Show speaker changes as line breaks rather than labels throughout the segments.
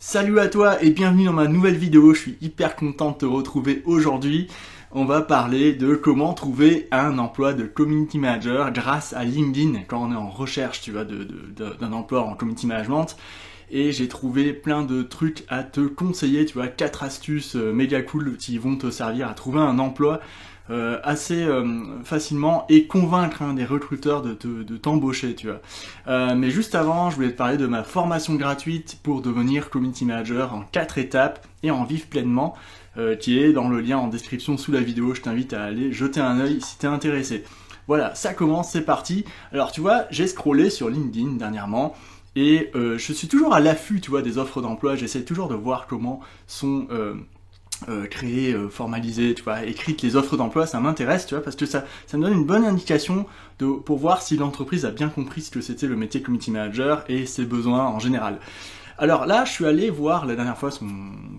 Salut à toi et bienvenue dans ma nouvelle vidéo, je suis hyper content de te retrouver aujourd'hui. On va parler de comment trouver un emploi de community manager grâce à LinkedIn quand on est en recherche, tu vois, d'un emploi en community management. Et j'ai trouvé plein de trucs à te conseiller, tu vois, 4 astuces méga cool qui vont te servir à trouver un emploi assez facilement et convaincre des recruteurs de t'embaucher, tu vois. Mais juste avant, je voulais te parler de ma formation gratuite pour devenir community manager en 4 étapes et en vivre pleinement, qui est dans le lien en description sous la vidéo. Je t'invite à aller jeter un œil si t'es intéressé. Voilà, ça commence, c'est parti. Alors tu vois, j'ai scrollé sur LinkedIn dernièrement et je suis toujours à l'affût, tu vois, des offres d'emploi. J'essaie toujours de voir comment sont créées, formalisées, tu vois, écrites les offres d'emploi. Ça m'intéresse, tu vois, parce que ça me donne une bonne indication pour voir si l'entreprise a bien compris ce que c'était le métier community manager et ses besoins en général. Alors là, je suis allé voir la dernière fois son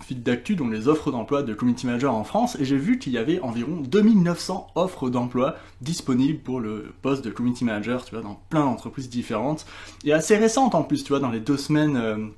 feed d'actu, donc les offres d'emploi de community manager en France, et j'ai vu qu'il y avait environ 2900 offres d'emploi disponibles pour le poste de community manager, tu vois, dans plein d'entreprises différentes, et assez récentes en plus, tu vois, dans les 2 semaines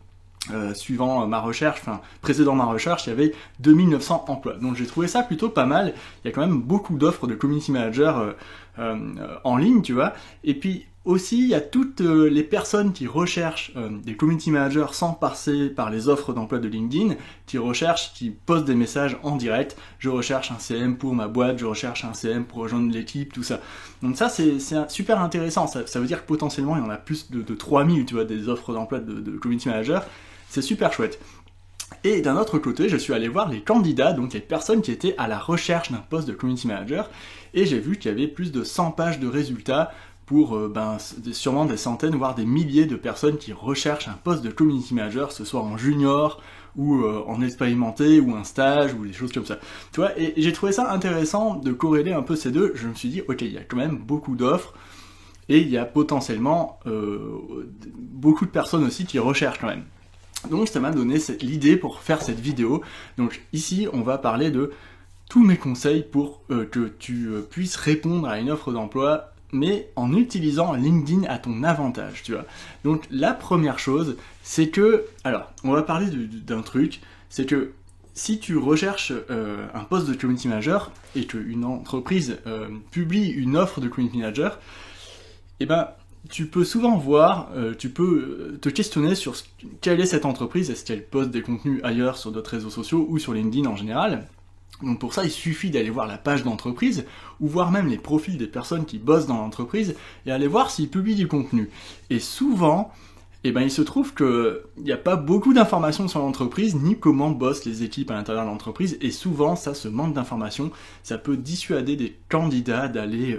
suivant ma recherche, enfin précédant ma recherche, il y avait 2900 emplois. Donc j'ai trouvé ça plutôt pas mal. Il y a quand même beaucoup d'offres de community manager en ligne, tu vois. Et puis aussi, il y a toutes les personnes qui recherchent des community managers sans passer par les offres d'emploi de LinkedIn, qui postent des messages en direct. Je recherche un CM pour ma boîte, je recherche un CM pour rejoindre l'équipe, tout ça. Donc ça, c'est super intéressant. Ça veut dire que potentiellement, il y en a plus de 3000, tu vois, des offres d'emploi de community managers. C'est super chouette. Et d'un autre côté, je suis allé voir les candidats, donc les personnes qui étaient à la recherche d'un poste de community manager, et j'ai vu qu'il y avait plus de 100 pages de résultats pour sûrement des centaines, voire des milliers de personnes qui recherchent un poste de community manager, ce soit en junior, ou en expérimenté, ou un stage, ou des choses comme ça. Tu vois, et j'ai trouvé ça intéressant de corréler un peu ces deux. Je me suis dit, ok, il y a quand même beaucoup d'offres, et il y a potentiellement beaucoup de personnes aussi qui recherchent quand même. Donc ça m'a donné l'idée pour faire cette vidéo. Donc ici, on va parler de tous mes conseils pour que tu puisses répondre à une offre d'emploi, mais en utilisant LinkedIn à ton avantage, tu vois. Donc la première chose, c'est que, alors, on va parler d'un truc, c'est que si tu recherches un poste de community manager et qu'une entreprise publie une offre de community manager, eh ben, tu peux souvent voir, tu peux te questionner sur quelle est cette entreprise, est-ce qu'elle poste des contenus ailleurs sur d'autres réseaux sociaux ou sur LinkedIn en général. Donc pour ça, il suffit d'aller voir la page d'entreprise, ou voir même les profils des personnes qui bossent dans l'entreprise, et aller voir s'ils publient du contenu. Et souvent, eh ben, il se trouve qu'il n'y a pas beaucoup d'informations sur l'entreprise, ni comment bossent les équipes à l'intérieur de l'entreprise, et souvent, ça, ce manque d'informations, ça peut dissuader des candidats d'aller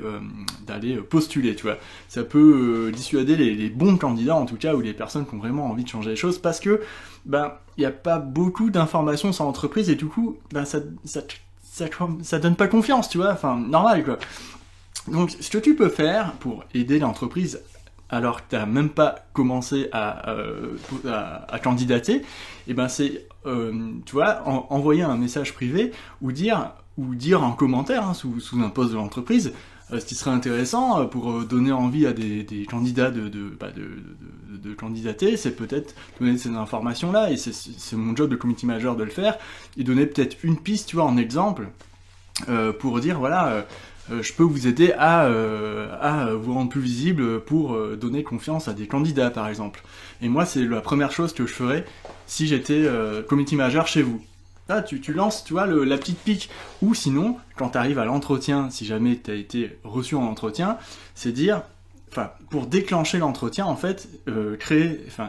postuler, tu vois. Ça peut dissuader les bons candidats, en tout cas, ou les personnes qui ont vraiment envie de changer les choses, parce que, ben, il n'y a pas beaucoup d'informations sur l'entreprise, et du coup, ben, ça donne pas confiance, tu vois, enfin, normal, quoi. Donc, ce que tu peux faire pour aider l'entreprise alors que tu n'as même pas commencé à candidater, et ben c'est, tu vois, envoyer un message privé ou dire en commentaire sous un post de l'entreprise ce qui serait intéressant pour donner envie à des candidats de candidater, c'est peut-être donner ces informations-là, et c'est mon job de community manager de le faire, et donner peut-être une piste, tu vois, en exemple, pour dire, voilà, je peux vous aider à vous rendre plus visible pour donner confiance à des candidats, par exemple. Et moi, c'est la première chose que je ferais si j'étais community manager chez vous. Là, tu lances, tu vois, la petite pique. Ou sinon, quand tu arrives à l'entretien, si jamais tu as été reçu en entretien, c'est dire, enfin, pour déclencher l'entretien, en fait,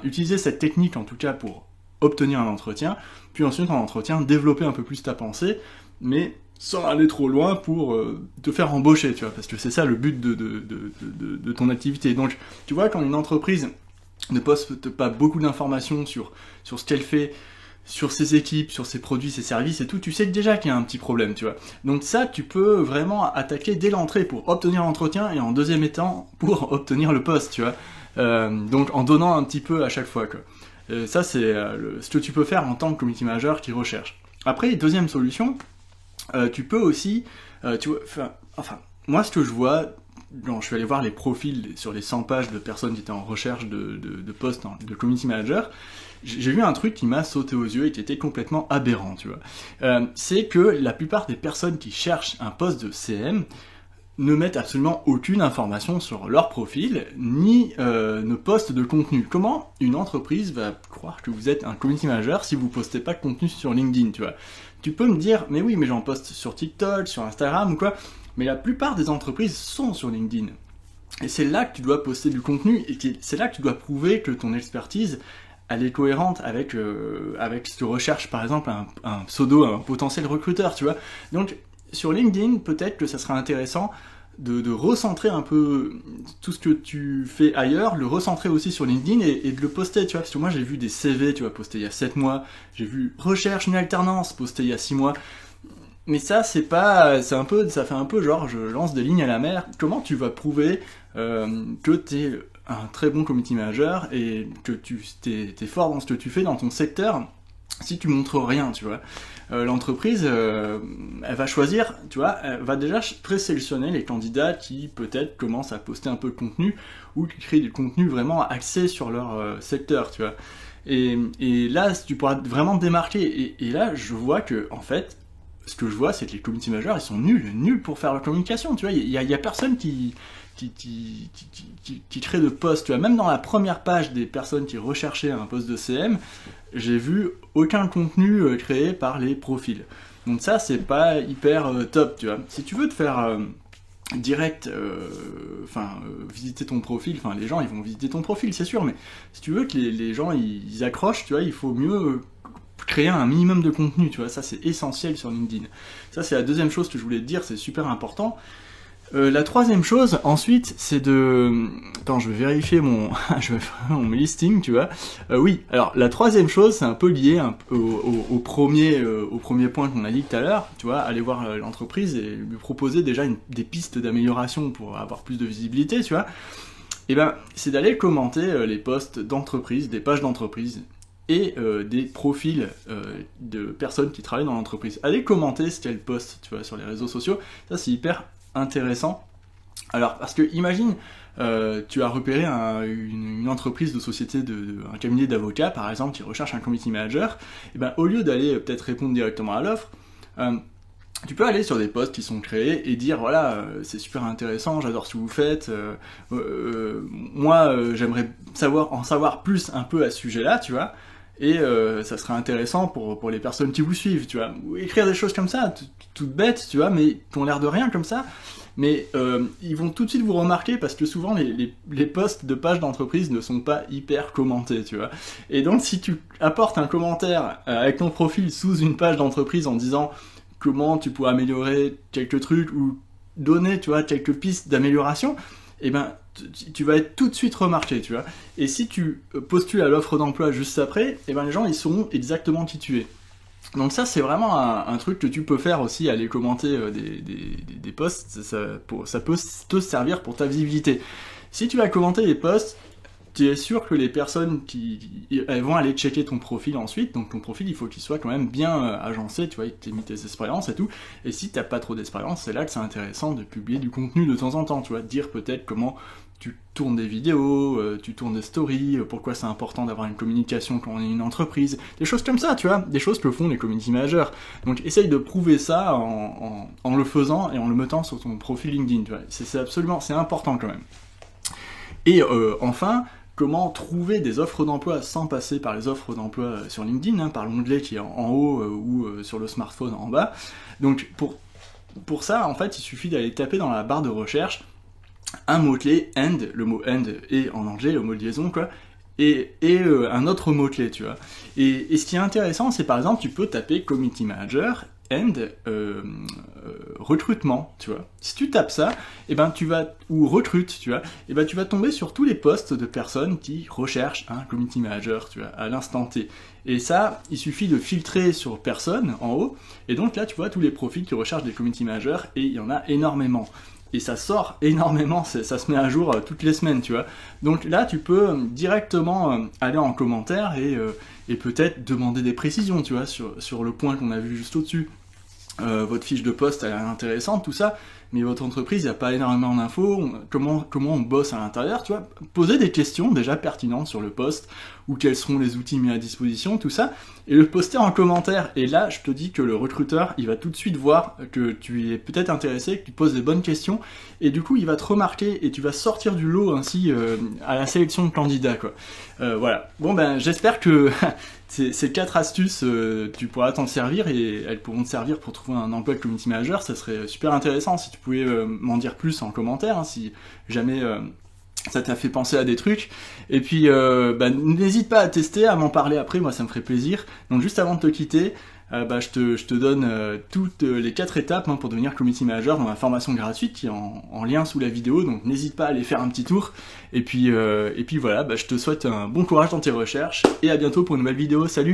utiliser cette technique, en tout cas, pour obtenir un entretien, puis ensuite, en entretien, développer un peu plus ta pensée, mais sans aller trop loin pour te faire embaucher, tu vois, parce que c'est ça le but de ton activité. Donc, tu vois, quand une entreprise ne poste pas beaucoup d'informations sur ce qu'elle fait, sur ses équipes, sur ses produits, ses services et tout, tu sais déjà qu'il y a un petit problème, tu vois. Donc ça, tu peux vraiment attaquer dès l'entrée pour obtenir l'entretien, et en deuxième temps, pour obtenir le poste, tu vois. Donc en donnant un petit peu à chaque fois, quoi. Ça, c'est ce que tu peux faire en tant que community manager qui recherche. Après, deuxième solution, tu peux aussi, tu vois, enfin, moi ce que je vois, quand je suis allé voir les profils sur les 100 pages de personnes qui étaient en recherche de postes de community manager, j'ai vu un truc qui m'a sauté aux yeux et qui était complètement aberrant, tu vois. C'est que la plupart des personnes qui cherchent un poste de CM ne mettent absolument aucune information sur leur profil, ni ne postent de contenu. Comment une entreprise va croire que vous êtes un community manager si vous postez pas de contenu sur LinkedIn, tu vois? Tu peux me dire, mais oui, mais j'en poste sur TikTok, sur Instagram ou quoi, mais la plupart des entreprises sont sur LinkedIn. Et c'est là que tu dois poster du contenu, et c'est là que tu dois prouver que ton expertise, elle est cohérente avec ce que recherche par exemple un pseudo, un potentiel recruteur, tu vois. Donc sur LinkedIn, peut-être que ça serait intéressant de recentrer un peu tout ce que tu fais ailleurs, le recentrer aussi sur LinkedIn et de le poster, tu vois, parce que moi j'ai vu des CV, tu vois, postés il y a 7 mois, j'ai vu recherche une alternance, posté il y a 6 mois, mais ça ça fait un peu genre je lance des lignes à la mer. Comment tu vas prouver que t'es un très bon community manager et que t'es fort dans ce que tu fais dans ton secteur si tu montres rien, tu vois? L'entreprise, elle va choisir, tu vois, elle va déjà présélectionner les candidats qui peut-être commencent à poster un peu de contenu ou qui créent du contenu vraiment axé sur leur secteur, tu vois. Et là, tu pourras vraiment te démarquer. Et là, je vois que, en fait, ce que je vois, c'est que les community managers, ils sont nuls pour faire leur communication, tu vois. Il y a personne qui crée de posts, tu vois. Même dans la première page des personnes qui recherchaient un poste de CM, j'ai vu aucun contenu créé par les profils. Donc ça, c'est pas hyper top, tu vois. Si tu veux te faire direct, visiter ton profil, enfin les gens ils vont visiter ton profil, c'est sûr, mais si tu veux que les gens ils accrochent, tu vois, il faut mieux créer un minimum de contenu, tu vois, ça c'est essentiel sur LinkedIn. Ça c'est la deuxième chose que je voulais te dire, c'est super important. La troisième chose, ensuite, c'est de... Attends, je vais vérifier mon listing, tu vois. Oui, alors la troisième chose, c'est un peu lié au premier point qu'on a dit tout à l'heure, tu vois, aller voir l'entreprise et lui proposer déjà des pistes d'amélioration pour avoir plus de visibilité, tu vois. Et ben, c'est d'aller commenter les posts d'entreprise, des pages d'entreprise et des profils de personnes qui travaillent dans l'entreprise. Allez commenter ce qu'elles postent, tu vois, sur les réseaux sociaux. Ça, c'est hyper intéressant. Alors, parce que imagine, tu as repéré une entreprise de société, un cabinet d'avocats, par exemple, qui recherche un community manager, et ben, au lieu d'aller peut-être répondre directement à l'offre, tu peux aller sur des posts qui sont créés et dire, voilà, c'est super intéressant, j'adore ce que vous faites, moi, j'aimerais en savoir plus un peu à ce sujet-là, tu vois, et ça serait intéressant pour les personnes qui vous suivent, tu vois. Écrire des choses comme ça, toutes bêtes, tu vois, mais qui ont l'air de rien comme ça, mais ils vont tout de suite vous remarquer parce que souvent les posts de pages d'entreprise ne sont pas hyper commentés, tu vois. Et donc si tu apportes un commentaire avec ton profil sous une page d'entreprise en disant comment tu pourrais améliorer quelques trucs ou donner, tu vois, quelques pistes d'amélioration, et ben tu vas être tout de suite remarqué, tu vois. Et si tu postules à l'offre d'emploi juste après, et ben les gens ils sauront exactement qui tu es. Donc ça c'est vraiment un truc que tu peux faire aussi, aller commenter des posts, ça peut te servir pour ta visibilité. Si tu vas commenter les posts, tu es sûr que les personnes elles vont aller checker ton profil ensuite, donc ton profil il faut qu'il soit quand même bien agencé, tu vois, que tu aies mis tes expériences et tout, et si t'as pas trop d'expérience, c'est là que c'est intéressant de publier du contenu de temps en temps, tu vois, dire peut-être comment tu tournes des vidéos, tu tournes des stories, pourquoi c'est important d'avoir une communication quand on est une entreprise, des choses comme ça, tu vois, des choses que font les community managers. Donc essaye de prouver ça en le faisant et en le mettant sur ton profil LinkedIn, tu vois, c'est important quand même. Et enfin, comment trouver des offres d'emploi sans passer par les offres d'emploi sur LinkedIn, hein, par l'onglet qui est en haut ou sur le smartphone en bas. Donc pour ça, en fait, il suffit d'aller taper dans la barre de recherche un mot-clé end, le mot end est en anglais, le mot de liaison, quoi, et un autre mot-clé, tu vois. Et ce qui est intéressant, c'est par exemple, tu peux taper community manager and recrutement, tu vois. Si tu tapes ça, et ben ou recrute, tu vois, et ben tu vas tomber sur tous les postes de personnes qui recherchent un community manager, tu vois, à l'instant T. Et ça, il suffit de filtrer sur personne en haut, et donc là tu vois tous les profils qui recherchent des community managers, et il y en a énormément. Et ça sort énormément, ça se met à jour toutes les semaines, tu vois. Donc là, tu peux directement aller en commentaire et peut-être demander des précisions, tu vois, sur le point qu'on a vu juste au-dessus. Votre fiche de poste, elle est intéressante, tout ça, mais votre entreprise, il n'y a pas énormément d'infos, comment on bosse à l'intérieur, tu vois. Posez des questions déjà pertinentes sur le post, ou quels seront les outils mis à disposition, tout ça, et le poster en commentaire. Et là, je te dis que le recruteur, il va tout de suite voir que tu es peut-être intéressé, que tu poses des bonnes questions, et du coup, il va te remarquer, et tu vas sortir du lot ainsi à la sélection de candidats, quoi. Voilà. Bon, ben, j'espère que ces 4 astuces, tu pourras t'en servir, et elles pourront te servir pour trouver un emploi de community manager. Ça serait super intéressant si tu pouvais m'en dire plus en commentaire, hein, si jamais ça t'a fait penser à des trucs. Et puis n'hésite pas à tester, à m'en parler après, moi ça me ferait plaisir. Donc juste avant de te quitter, je te donne toutes les 4 étapes pour devenir community manager dans ma formation gratuite qui est en lien sous la vidéo, donc n'hésite pas à aller faire un petit tour. Et puis voilà, je te souhaite un bon courage dans tes recherches, et à bientôt pour une nouvelle vidéo. Salut!